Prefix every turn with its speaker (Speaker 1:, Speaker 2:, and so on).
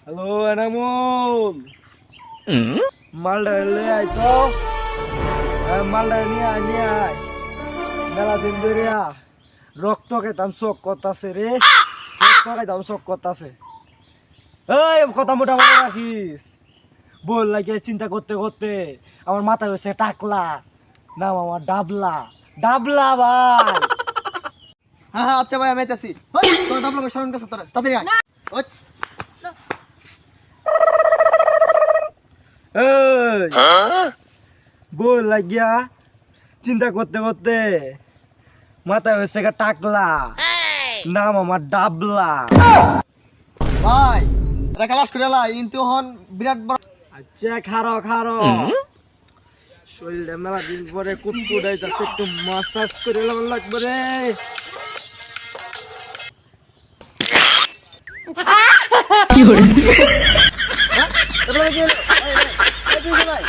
Speaker 1: Hello Enamul, মালটা লয়ে আয় তো। মালটা নিয়ে আয় মেলা দিন ধরে রক্ত খাইতাম শোক করতাছে রে, রক্ত খাইতাম শোক করতাছে। এই কথা মোটা মনে রাখিস। বল লাগে চিন্তা করতে করতে আমার মাথায় হয়েছে টাকলা, নাম আমার ডাবলা। ডাবলা ভাই।
Speaker 2: হ্যাঁ হ্যাঁ আচ্ছা ভাই আমি আইতাছি। তোর ডাবলা ভাই শরণ কাছে তোরা তাড়াতাড়ি আয়। ওই
Speaker 1: এই বল লাগিয়া চিন্তা করতে করতে মাথায় হয়েছে টাকলা, নাম আমার ডাবলা।
Speaker 2: ভাই এটা ক্লাস করে লা কিন্তু হন বিরাট বড়।
Speaker 1: আচ্ছা খারো খারো, শরীরটা মেলা দিন পরে কুটকুট আইতাছে, একটু মাসাজ করে লাগবে রে।
Speaker 2: কি হলো? এই ভাই, এই ভাই, এই ভাই,